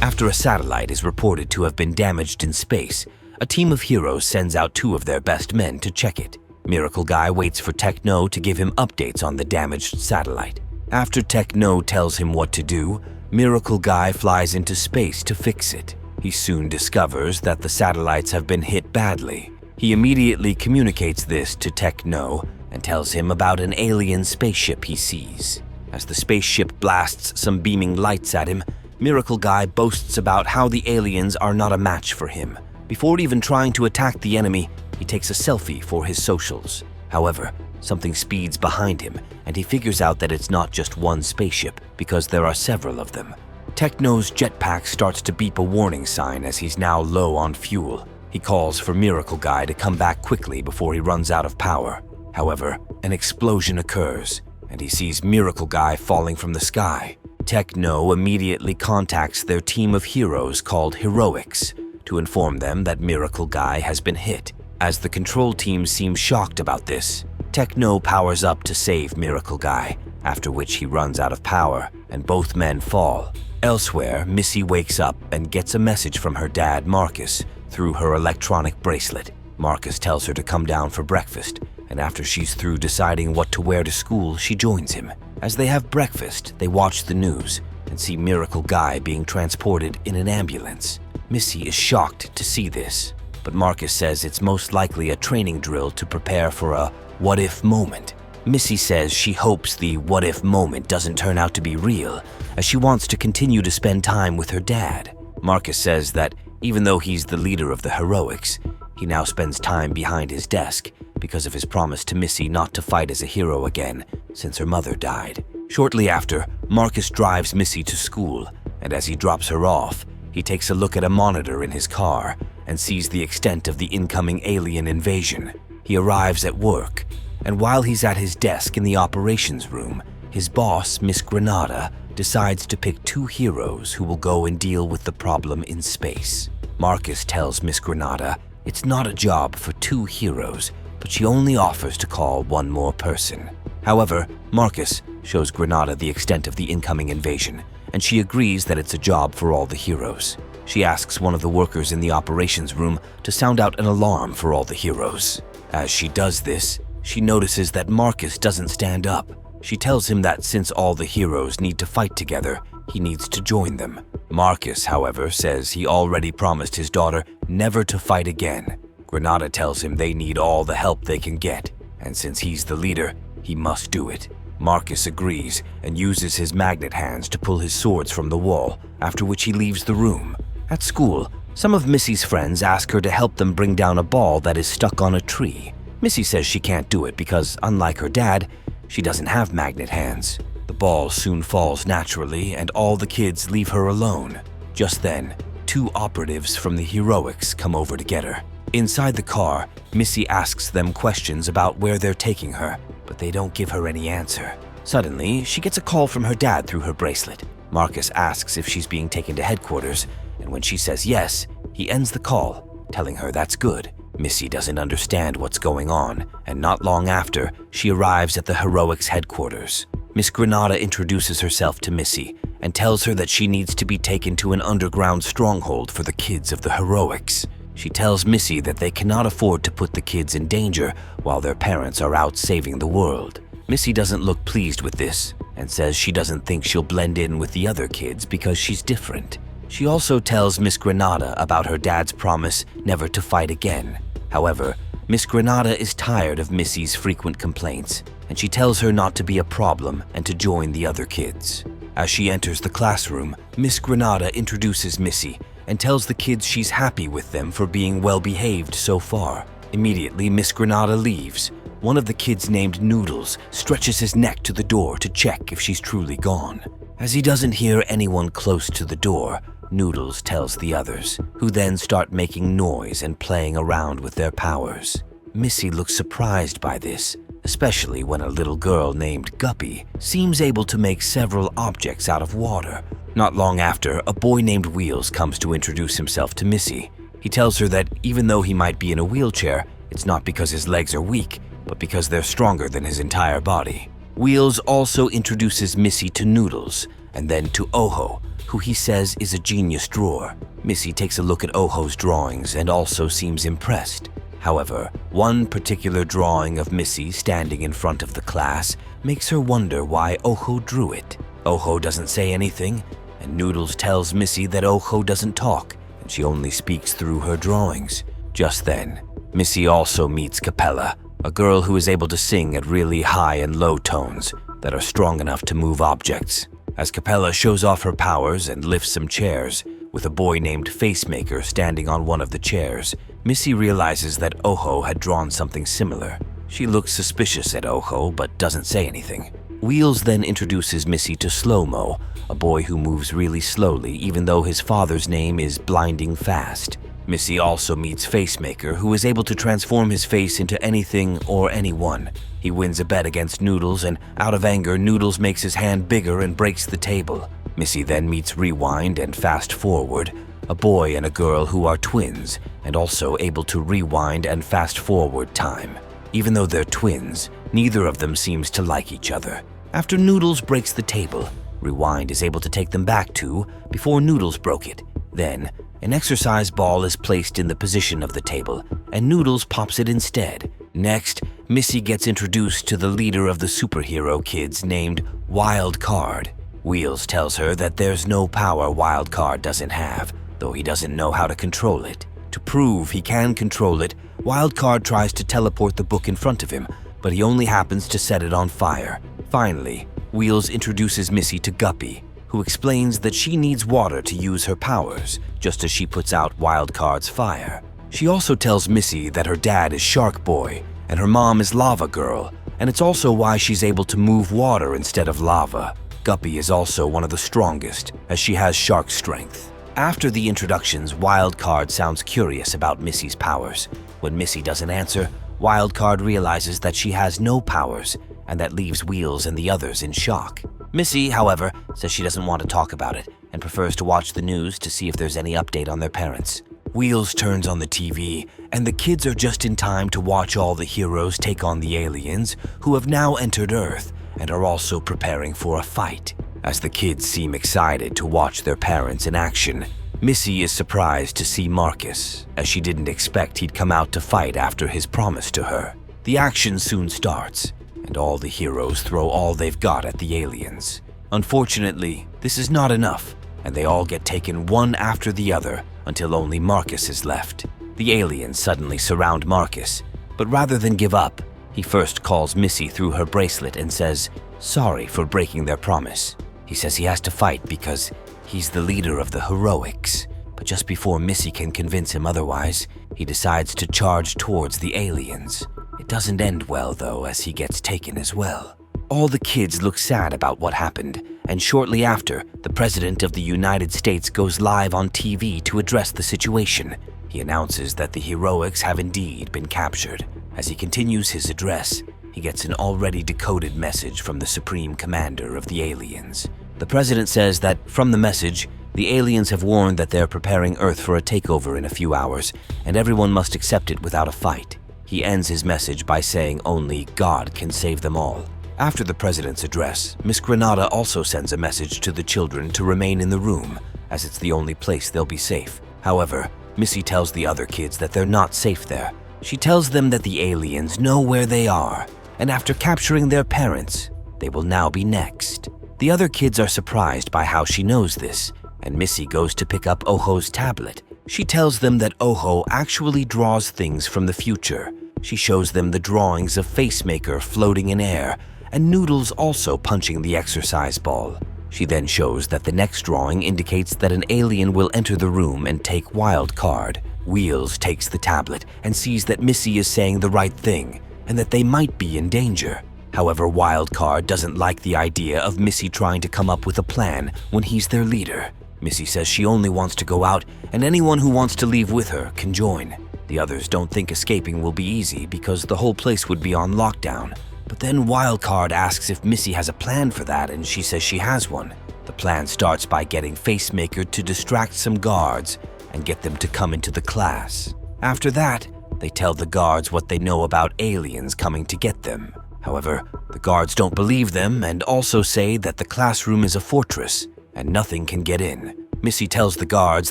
After a satellite is reported to have been damaged in space, a team of heroes sends out 2 of their best men to check it. Miracle Guy waits for Techno to give him updates on the damaged satellite. After Techno tells him what to do, Miracle Guy flies into space to fix it. He soon discovers that the satellites have been hit badly. He immediately communicates this to Techno and tells him about an alien spaceship he sees. As the spaceship blasts some beaming lights at him, Miracle Guy boasts about how the aliens are not a match for him. Before even trying to attack the enemy, he takes a selfie for his socials. However, something speeds behind him, and he figures out that it's not just one spaceship, because there are several of them. Techno's jetpack starts to beep a warning sign as he's now low on fuel. He calls for Miracle Guy to come back quickly before he runs out of power. However, an explosion occurs, and he sees Miracle Guy falling from the sky. Techno immediately contacts their team of heroes called Heroics to inform them that Miracle Guy has been hit. As the control team seems shocked about this, Techno powers up to save Miracle Guy, after which he runs out of power and both men fall. Elsewhere, Missy wakes up and gets a message from her dad, Marcus, through her electronic bracelet. Marcus tells her to come down for breakfast, and after she's through deciding what to wear to school, she joins him. As they have breakfast, they watch the news and see Miracle Guy being transported in an ambulance. Missy is shocked to see this, but Marcus says it's most likely a training drill to prepare for a what-if moment. Missy says she hopes the what-if moment doesn't turn out to be real, as she wants to continue to spend time with her dad. Marcus says that even though he's the leader of the Heroics, he now spends time behind his desk because of his promise to Missy not to fight as a hero again since her mother died. Shortly after, Marcus drives Missy to school, and as he drops her off, he takes a look at a monitor in his car and sees the extent of the incoming alien invasion. He arrives at work, and while he's at his desk in the operations room, his boss, Miss Granada, decides to pick 2 heroes who will go and deal with the problem in space. Marcus tells Miss Granada it's not a job for 2 heroes, but she only offers to call 1 more person. However, Marcus shows Granada the extent of the incoming invasion, and she agrees that it's a job for all the heroes. She asks one of the workers in the operations room to sound out an alarm for all the heroes. As she does this, she notices that Marcus doesn't stand up. She tells him that since all the heroes need to fight together, he needs to join them. Marcus, however, says he already promised his daughter never to fight again. Granada tells him they need all the help they can get, and since he's the leader, he must do it. Marcus agrees and uses his magnet hands to pull his swords from the wall, after which he leaves the room. At school, some of Missy's friends ask her to help them bring down a ball that is stuck on a tree. Missy says she can't do it because, unlike her dad, she doesn't have magnet hands. The ball soon falls naturally, and all the kids leave her alone. Just then, 2 operatives from the Heroics come over to get her. Inside the car, Missy asks them questions about where they're taking her, but they don't give her any answer. Suddenly, she gets a call from her dad through her bracelet. Marcus asks if she's being taken to headquarters, and when she says yes, he ends the call, telling her that's good. Missy doesn't understand what's going on, and not long after, she arrives at the Heroics headquarters. Miss Granada introduces herself to Missy and tells her that she needs to be taken to an underground stronghold for the kids of the Heroics. She tells Missy that they cannot afford to put the kids in danger while their parents are out saving the world. Missy doesn't look pleased with this and says she doesn't think she'll blend in with the other kids because she's different. She also tells Miss Granada about her dad's promise never to fight again. However, Miss Granada is tired of Missy's frequent complaints, and she tells her not to be a problem and to join the other kids. As she enters the classroom, Miss Granada introduces Missy and tells the kids she's happy with them for being well-behaved so far. Immediately, Miss Granada leaves. One of the kids named Noodles stretches his neck to the door to check if she's truly gone. As he doesn't hear anyone close to the door, Noodles tells the others, who then start making noise and playing around with their powers. Missy looks surprised by this, especially when a little girl named Guppy seems able to make several objects out of water. Not long after, a boy named Wheels comes to introduce himself to Missy. He tells her that even though he might be in a wheelchair, it's not because his legs are weak, but because they're stronger than his entire body. Wheels also introduces Missy to Noodles, and then to Oho, who he says is a genius drawer. Missy takes a look at Oho's drawings and also seems impressed. However, one particular drawing of Missy standing in front of the class makes her wonder why Oho drew it. Oho doesn't say anything, and Noodles tells Missy that Oho doesn't talk, and she only speaks through her drawings. Just then, Missy also meets Capella, a girl who is able to sing at really high and low tones that are strong enough to move objects. As Capella shows off her powers and lifts some chairs, with a boy named Facemaker standing on one of the chairs, Missy realizes that Oho had drawn something similar. She looks suspicious at Oho but doesn't say anything. Wheels then introduces Missy to Slow-Mo, a boy who moves really slowly even though his father's name is Blinding Fast. Missy also meets Facemaker, who is able to transform his face into anything or anyone. He wins a bet against Noodles, and out of anger, Noodles makes his hand bigger and breaks the table. Missy then meets Rewind and Fast Forward, a boy and a girl who are twins and also able to rewind and fast forward time. Even though they're twins, neither of them seems to like each other. After Noodles breaks the table, Rewind is able to take them back to before Noodles broke it. Then, an exercise ball is placed in the position of the table, and Noodles pops it instead. Next, Missy gets introduced to the leader of the superhero kids named Wild Card. Wheels tells her that there's no power Wild Card doesn't have, though he doesn't know how to control it. To prove he can control it, Wild Card tries to teleport the book in front of him, but he only happens to set it on fire. Finally, Wheels introduces Missy to Guppy, who explains that she needs water to use her powers, just as she puts out Wild Card's fire. She also tells Missy that her dad is Shark Boy and her mom is Lava Girl, and it's also why she's able to move water instead of lava. Guppy is also one of the strongest, as she has shark strength. After the introductions, Wild Card sounds curious about Missy's powers. When Missy doesn't answer, Wild Card realizes that she has no powers, and that leaves Wheels and the others in shock. Missy, however, says she doesn't want to talk about it and prefers to watch the news to see if there's any update on their parents. Wheels turns on the TV, and the kids are just in time to watch all the heroes take on the aliens, who have now entered Earth and are also preparing for a fight. As the kids seem excited to watch their parents in action, Missy is surprised to see Marcus, as she didn't expect he'd come out to fight after his promise to her. The action soon starts, and all the heroes throw all they've got at the aliens. Unfortunately, this is not enough, and they all get taken one after the other until only Marcus is left. The aliens suddenly surround Marcus, but rather than give up, he first calls Missy through her bracelet and says sorry for breaking their promise. He says he has to fight because he's the leader of the heroics, but just before Missy can convince him otherwise, he decides to charge towards the aliens. It doesn't end well, though, as he gets taken as well. All the kids look sad about what happened, and shortly after, the President of the United States goes live on TV to address the situation. He announces that the heroics have indeed been captured. As he continues his address, he gets an already decoded message from the Supreme Commander of the aliens. The President says that, from the message, the aliens have warned that they're preparing Earth for a takeover in a few hours, and everyone must accept it without a fight. He ends his message by saying only God can save them all. After the President's address, Miss Granada also sends a message to the children to remain in the room, as it's the only place they'll be safe. However, Missy tells the other kids that they're not safe there. She tells them that the aliens know where they are, and after capturing their parents, they will now be next. The other kids are surprised by how she knows this, and Missy goes to pick up Oho's tablet. She tells them that Oho actually draws things from the future. She shows them the drawings of Facemaker floating in air, and Noodles also punching the exercise ball. She then shows that the next drawing indicates that an alien will enter the room and take Wild Card. Wheels takes the tablet and sees that Missy is saying the right thing, and that they might be in danger. However, Wild Card doesn't like the idea of Missy trying to come up with a plan when he's their leader. Missy says she only wants to go out, and anyone who wants to leave with her can join. The others don't think escaping will be easy because the whole place would be on lockdown. But then Wild Card asks if Missy has a plan for that, and she says she has one. The plan starts by getting Facemaker to distract some guards and get them to come into the class. After that, they tell the guards what they know about aliens coming to get them. However, the guards don't believe them and also say that the classroom is a fortress and nothing can get in. Missy tells the guards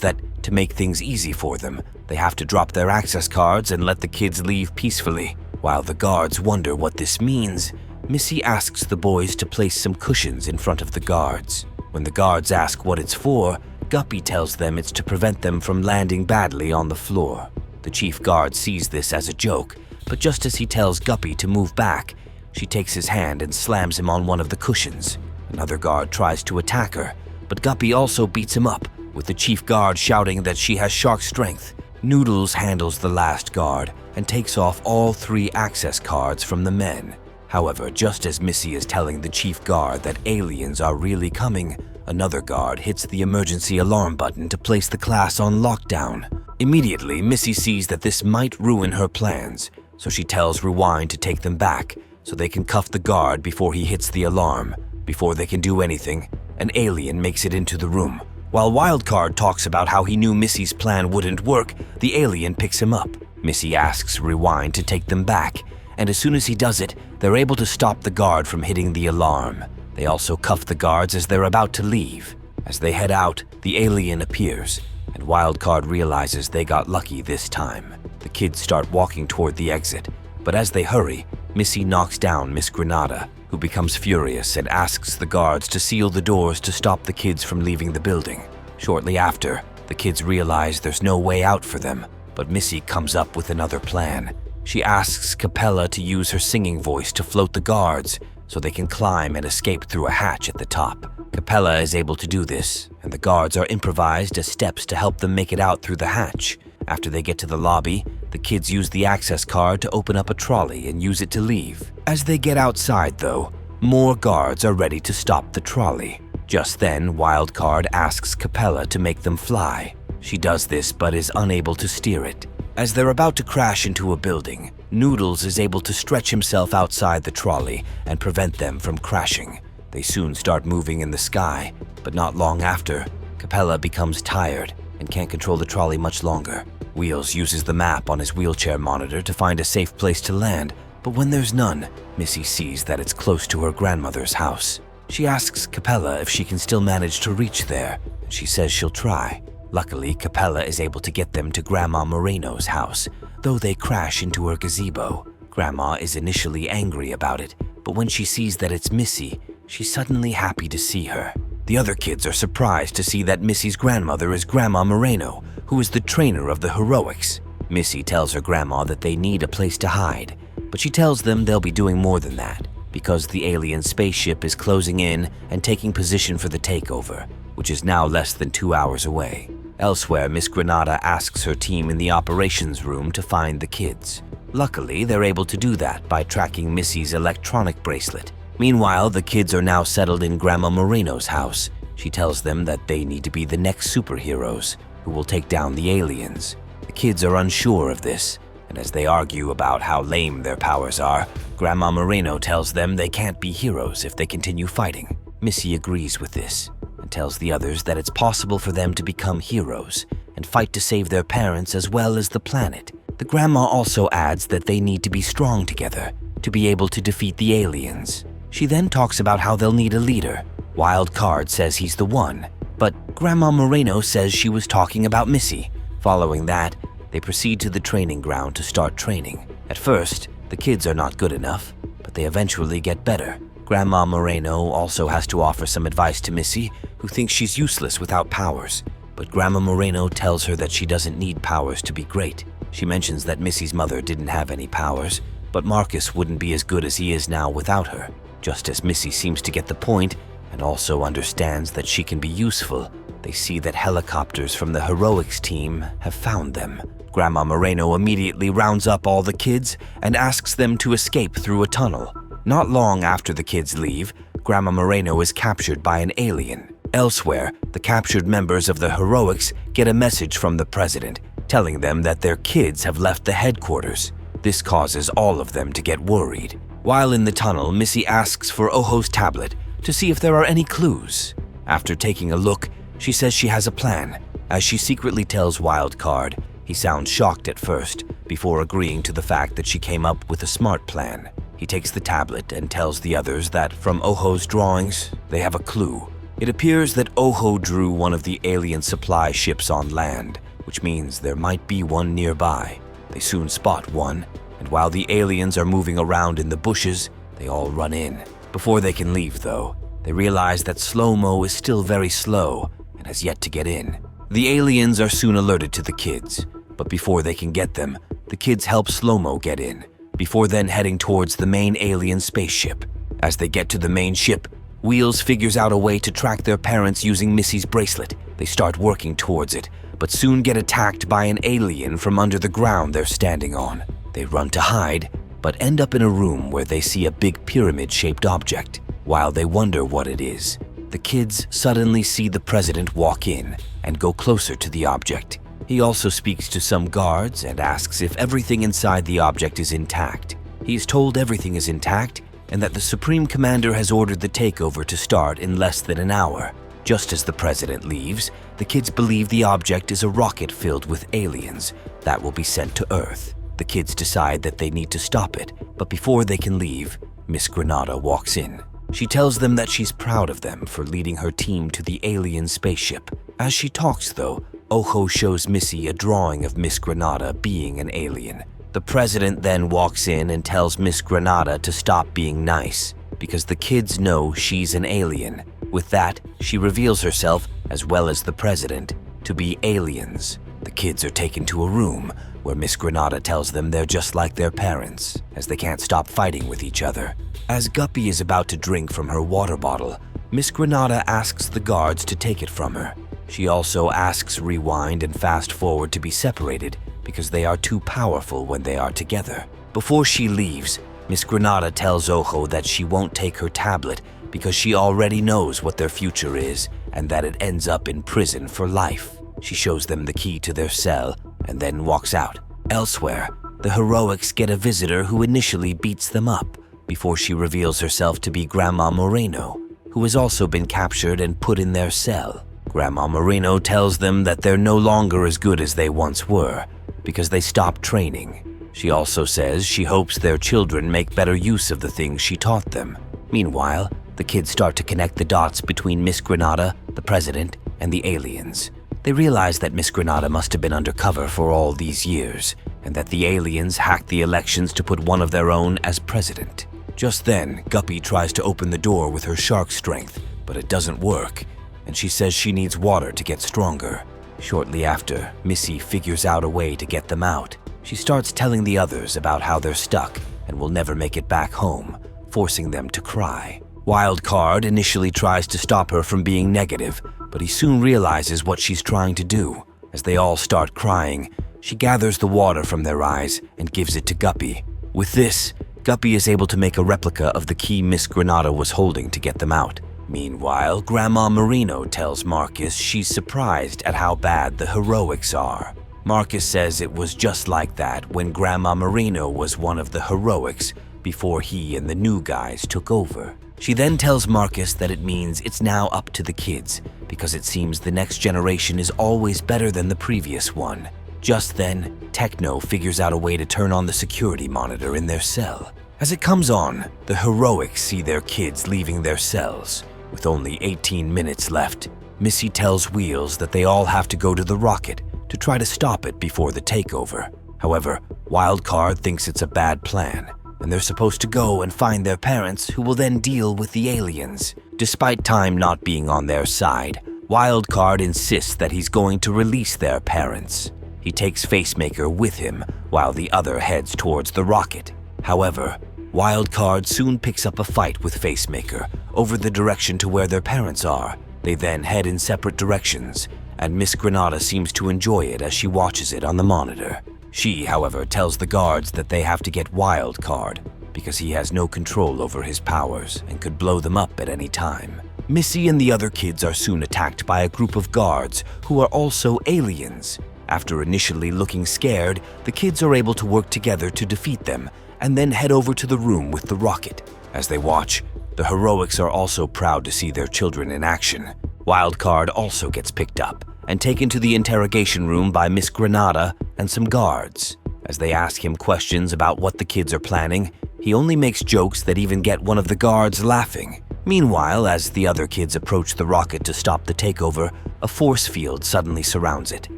that to make things easy for them, they have to drop their access cards and let the kids leave peacefully. While the guards wonder what this means, Missy asks the boys to place some cushions in front of the guards. When the guards ask what it's for, Guppy tells them it's to prevent them from landing badly on the floor. The chief guard sees this as a joke, but just as he tells Guppy to move back, she takes his hand and slams him on one of the cushions. Another guard tries to attack her, but Guppy also beats him up, with the chief guard shouting that she has shark strength. Noodles handles the last guard and takes off all 3 access cards from the men. However, just as Missy is telling the chief guard that aliens are really coming, another guard hits the emergency alarm button to place the class on lockdown. Immediately, Missy sees that this might ruin her plans, so she tells Rewind to take them back so they can cuff the guard before he hits the alarm. Before they can do anything, an alien makes it into the room. While Wildcard talks about how he knew Missy's plan wouldn't work, the alien picks him up. Missy asks Rewind to take them back, and as soon as he does it, they're able to stop the guard from hitting the alarm. They also cuff the guards as they're about to leave. As they head out, the alien appears, and Wildcard realizes they got lucky this time. The kids start walking toward the exit, but as they hurry, Missy knocks down Miss Granada, who becomes furious and asks the guards to seal the doors to stop the kids from leaving the building. Shortly after, the kids realize there's no way out for them, but Missy comes up with another plan. She asks Capella to use her singing voice to float the guards so they can climb and escape through a hatch at the top. Capella is able to do this, and the guards are improvised as steps to help them make it out through the hatch. After they get to the lobby, the kids use the access card to open up a trolley and use it to leave. As they get outside, though, more guards are ready to stop the trolley. Just then, Wildcard asks Capella to make them fly. She does this but is unable to steer it. As they're about to crash into a building, Noodles is able to stretch himself outside the trolley and prevent them from crashing. They soon start moving in the sky, but not long after, Capella becomes tired and can't control the trolley much longer. Wheels uses the map on his wheelchair monitor to find a safe place to land, but when there's none, Missy sees that it's close to her grandmother's house. She asks Capella if she can still manage to reach there, and she says she'll try. Luckily, Capella is able to get them to Grandma Moreno's house, though they crash into her gazebo. Grandma is initially angry about it, but when she sees that it's Missy, she's suddenly happy to see her. The other kids are surprised to see that Missy's grandmother is Grandma Moreno, who is the trainer of the heroics. Missy tells her grandma that they need a place to hide, but she tells them they'll be doing more than that, because the alien spaceship is closing in and taking position for the takeover, which is now less than 2 hours away. Elsewhere, Miss Granada asks her team in the operations room to find the kids. Luckily, they're able to do that by tracking Missy's electronic bracelet. Meanwhile, the kids are now settled in Grandma Moreno's house. She tells them that they need to be the next superheroes who will take down the aliens. The kids are unsure of this, and as they argue about how lame their powers are, Grandma Moreno tells them they can't be heroes if they continue fighting. Missy agrees with this and tells the others that it's possible for them to become heroes and fight to save their parents as well as the planet. The grandma also adds that they need to be strong together to be able to defeat the aliens. She then talks about how they'll need a leader. Wildcard says he's the one, but Grandma Moreno says she was talking about Missy. Following that, they proceed to the training ground to start training. At first, the kids are not good enough, but they eventually get better. Grandma Moreno also has to offer some advice to Missy, who thinks she's useless without powers. But Grandma Moreno tells her that she doesn't need powers to be great. She mentions that Missy's mother didn't have any powers, but Marcus wouldn't be as good as he is now without her. Just as Missy seems to get the point and also understands that she can be useful, they see that helicopters from the heroics team have found them. Grandma Moreno immediately rounds up all the kids and asks them to escape through a tunnel. Not long after the kids leave, Grandma Moreno is captured by an alien. Elsewhere, the captured members of the heroics get a message from the president telling them that their kids have left the headquarters. This causes all of them to get worried. While in the tunnel, Missy asks for Oho's tablet to see if there are any clues. After taking a look, she says she has a plan. As she secretly tells Wildcard, he sounds shocked at first, before agreeing to the fact that she came up with a smart plan. He He takes the tablet and tells the others that from Oho's drawings, they have a clue. It appears that Oho drew one of the alien supply ships on land, which means there might be one nearby. They soon spot one, and while the aliens are moving around in the bushes, they all run in. Before they can leave, though, they realize that Slow-Mo is still very slow and has yet to get in. The aliens are soon alerted to the kids, but before they can get them, the kids help Slow-Mo get in, before then heading towards the main alien spaceship. As they get to the main ship, Wheels figures out a way to track their parents using Missy's bracelet. They start working towards it, but soon get attacked by an alien from under the ground they're standing on. They run to hide, but end up in a room where they see a big pyramid-shaped object. While they wonder what it is, the kids suddenly see the president walk in and go closer to the object. He also speaks to some guards and asks if everything inside the object is intact. He is told everything is intact and that the Supreme Commander has ordered the takeover to start in less than an hour. Just as the president leaves, the kids believe the object is a rocket filled with aliens that will be sent to Earth. The kids decide that they need to stop it, but before they can leave, Miss Granada walks in. She tells them that she's proud of them for leading her team to the alien spaceship. As she talks, though, Oho shows Missy a drawing of Miss Granada being an alien. The president then walks in and tells Miss Granada to stop being nice, because the kids know she's an alien. With that, she reveals herself, as well as the president, to be aliens. The kids are taken to a room where Miss Granada tells them they're just like their parents, as they can't stop fighting with each other. As Guppy is about to drink from her water bottle, Miss Granada asks the guards to take it from her. She also asks Rewind and Fast Forward to be separated because they are too powerful when they are together. Before she leaves, Miss Granada tells Oho that she won't take her tablet because she already knows what their future is and that it ends up in prison for life. She shows them the key to their cell and then walks out. Elsewhere, the heroics get a visitor who initially beats them up before she reveals herself to be Grandma Moreno, who has also been captured and put in their cell. Grandma Moreno tells them that they're no longer as good as they once were because they stopped training. She also says she hopes their children make better use of the things she taught them. Meanwhile, the kids start to connect the dots between Miss Granada, the president, and the aliens. They realize that Miss Granada must have been undercover for all these years, and that the aliens hacked the elections to put one of their own as president. Just then, Guppy tries to open the door with her shark strength, but it doesn't work, and she says she needs water to get stronger. Shortly after, Missy figures out a way to get them out. She starts telling the others about how they're stuck and will never make it back home, forcing them to cry. Wildcard initially tries to stop her from being negative, but he soon realizes what she's trying to do. As they all start crying, she gathers the water from their eyes and gives it to Guppy. With this, Guppy is able to make a replica of the key Miss Granada was holding to get them out. Meanwhile, Grandma Marino tells Marcus she's surprised at how bad the heroics are. Marcus says it was just like that when Grandma Marino was one of the heroics before he and the new guys took over. She then tells Marcus that it means it's now up to the kids because it seems the next generation is always better than the previous one. Just then, Techno figures out a way to turn on the security monitor in their cell. As it comes on, the heroics see their kids leaving their cells. With only 18 minutes left, Missy tells Wheels that they all have to go to the rocket to try to stop it before the takeover. However, Wildcard thinks it's a bad plan, and they're supposed to go and find their parents who will then deal with the aliens. Despite time not being on their side, Wildcard insists that he's going to release their parents. He takes Facemaker with him while the other heads towards the rocket. However, Wildcard soon picks up a fight with Facemaker over the direction to where their parents are. They then head in separate directions, and Miss Granada seems to enjoy it as she watches it on the monitor. She, however, tells the guards that they have to get Wildcard because he has no control over his powers and could blow them up at any time. Missy and the other kids are soon attacked by a group of guards who are also aliens. After initially looking scared, the kids are able to work together to defeat them and then head over to the room with the rocket. As they watch, the heroics are also proud to see their children in action. Wildcard also gets picked up and taken to the interrogation room by Miss Granada and some guards. As they ask him questions about what the kids are planning, He only makes jokes that even get one of the guards laughing. Meanwhile, as the other kids approach the rocket to stop the takeover, a force field suddenly surrounds it.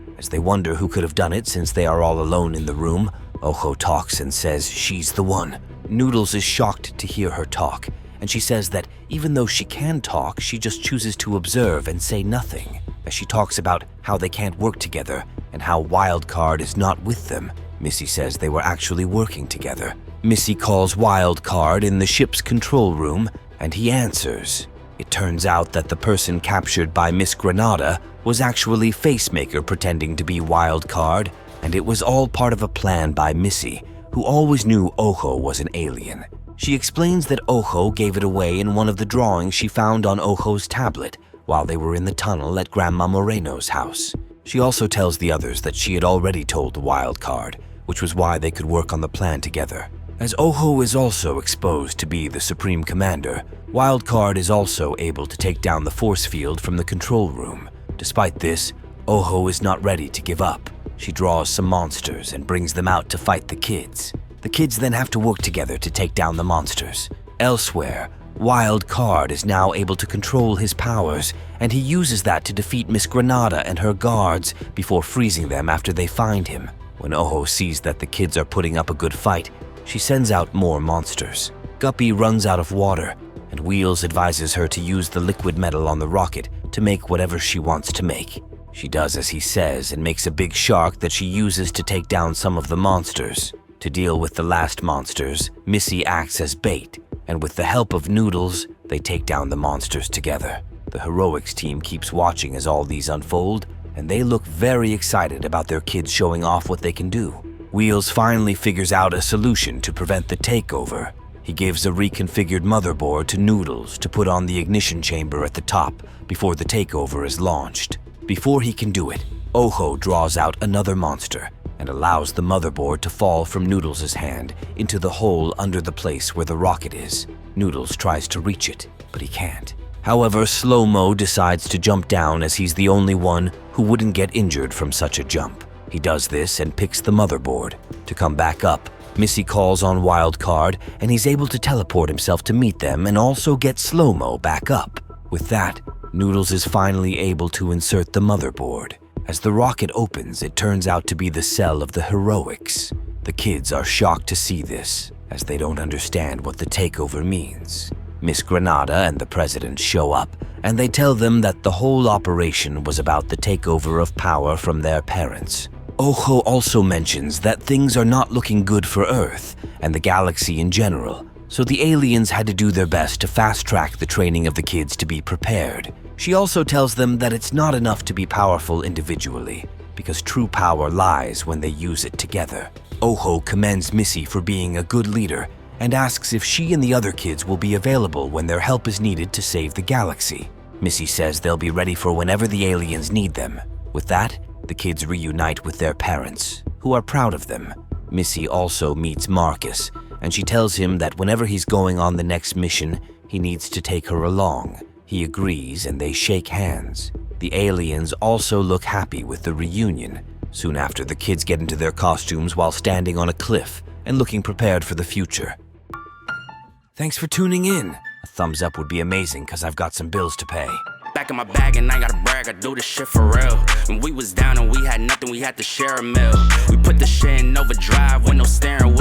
As they wonder who could have done it since they are all alone in the room, Oho talks and says she's the one. Noodles is shocked to hear her talk, and she says that even though she can talk, she just chooses to observe and say nothing. As she talks about how they can't work together and how Wildcard is not with them, Missy says they were actually working together. Missy calls Wildcard in the ship's control room, and he answers. It turns out that the person captured by Miss Granada was actually Facemaker pretending to be Wildcard, and it was all part of a plan by Missy, who always knew Oho was an alien. She explains that Oho gave it away in one of the drawings she found on Oho's tablet while they were in the tunnel at Grandma Moreno's house. She also tells the others that she had already told the Wildcard, which was why they could work on the plan together. As Oho is also exposed to be the Supreme Commander, Wildcard is also able to take down the force field from the control room. Despite this, Oho is not ready to give up. She draws some monsters and brings them out to fight the kids. The kids then have to work together to take down the monsters. Elsewhere, Wildcard is now able to control his powers, and he uses that to defeat Miss Granada and her guards before freezing them after they find him. When Oho sees that the kids are putting up a good fight, she sends out more monsters. Guppy runs out of water, and Wheels advises her to use the liquid metal on the rocket to make whatever she wants to make. She does as he says and makes a big shark that she uses to take down some of the monsters. To deal with the last monsters, Missy acts as bait, and with the help of Noodles, they take down the monsters together. The heroics team keeps watching as all these unfold, and they look very excited about their kids showing off what they can do. Wheels finally figures out a solution to prevent the takeover. He gives a reconfigured motherboard to Noodles to put on the ignition chamber at the top before the takeover is launched. Before he can do it, Oho draws out another monster and allows the motherboard to fall from Noodles' hand into the hole under the place where the rocket is. Noodles tries to reach it, but he can't. However, Slow-Mo decides to jump down as he's the only one who wouldn't get injured from such a jump. He does this and picks the motherboard. To come back up, Missy calls on Wildcard, and he's able to teleport himself to meet them and also get Slow-Mo back up. With that, Noodles is finally able to insert the motherboard. As the rocket opens, it turns out to be the cell of the heroics. The kids are shocked to see this, as they don't understand what the takeover means. Miss Granada and the president show up, and they tell them that the whole operation was about the takeover of power from their parents. Oho also mentions that things are not looking good for Earth and the galaxy in general, so the aliens had to do their best to fast-track the training of the kids to be prepared. She also tells them that it's not enough to be powerful individually, because true power lies when they use it together. Oho commends Missy for being a good leader and asks if she and the other kids will be available when their help is needed to save the galaxy. Missy says they'll be ready for whenever the aliens need them. With that, the kids reunite with their parents, who are proud of them. Missy also meets Marcus, and she tells him that whenever he's going on the next mission, he needs to take her along. He agrees and they shake hands. The aliens also look happy with the reunion. Soon after, the kids get into their costumes while standing on a cliff and looking prepared for the future. Thanks for tuning in. A thumbs up would be amazing because I've got some bills to pay. Back in my bag and I gotta brag, I do this shit for real. When we was down and we had nothing, we had to share a meal. We put the shit in overdrive with no steering wheel.